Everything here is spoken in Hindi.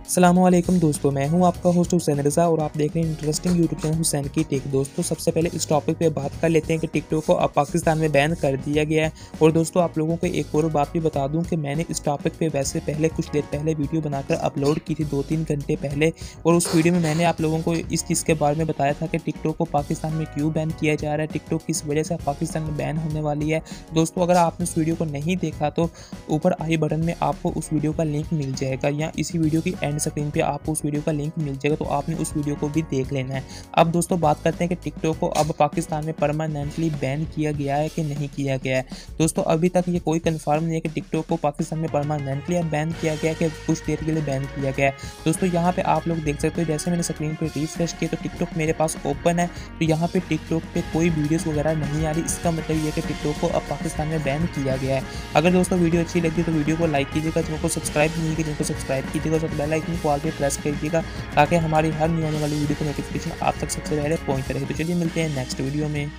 अस्सलाम वालेकुम दोस्तों, मैं हूं आपका होस्ट हुसैन रज़ा और आप देख रहे हैं इंटरेस्टिंग यूट्यूब चैनल हुसैन की टेक। दोस्तों सबसे पहले इस टॉपिक पे बात कर लेते हैं कि टिकटॉक को अब पाकिस्तान में बैन कर दिया गया है। और दोस्तों आप लोगों को एक और बात भी बता दूं कि मैंने इस टॉपिक पे वैसे पहले कुछ देर पहले वीडियो बनाकर अपलोड की थी 2-3 घंटे पहले, और उस वीडियो में मैंने आप लोगों को इस चीज़ के बारे में बताया था कि टिकटॉक को पाकिस्तान में क्यों बैन किया जा रहा है, टिकटॉक किस वजह से पाकिस्तान में बैन होने वाली है। दोस्तों अगर आपने उस वीडियो को नहीं देखा तो ऊपर आई बटन में आपको उस वीडियो का लिंक मिल जाएगा, या इसी वीडियो की एंड स्क्रीन पे आपको उस वीडियो का लिंक मिल जाएगा, तो आपने उस वीडियो को भी देख लेना है। अब दोस्तों बात करते हैं कि टिकटॉक को अब पाकिस्तान में परमानेंटली बैन किया गया है कि नहीं किया गया है। दोस्तों अभी तक ये कोई कंफर्म नहीं है कि टिकटॉक को पाकिस्तान में परमानेंटली बैन किया गया है कि कुछ देर के लिए बैन किया गया है। दोस्तों यहाँ पे आप लोग देख सकते हो, जैसे मैंने स्क्रीन पर रिफ्रेश किया तो टिकटॉक मेरे पास ओपन है, तो यहाँ पे टिकटॉक पे कोई वीडियोस वगैरह नहीं आ रही। इसका मतलब ये कि टिकटॉक को अब पाकिस्तान में बैन किया गया है। अगर दोस्तों वीडियो अच्छी लगी तो वीडियो को लाइक कीजिएगा, चैनल को सब्सक्राइब नहीं किया चैनल को सब्सक्राइब कीजिएगा, और बेल आइकन को ऑल पे प्रेस कीजिएगा ताकि हमारी हर न्यू आने वाली वीडियो की नोटिफिकेशन आप तक सबसे पहले पहुंचते रहे। तो चलिए मिलते हैं नेक्स्ट वीडियो में।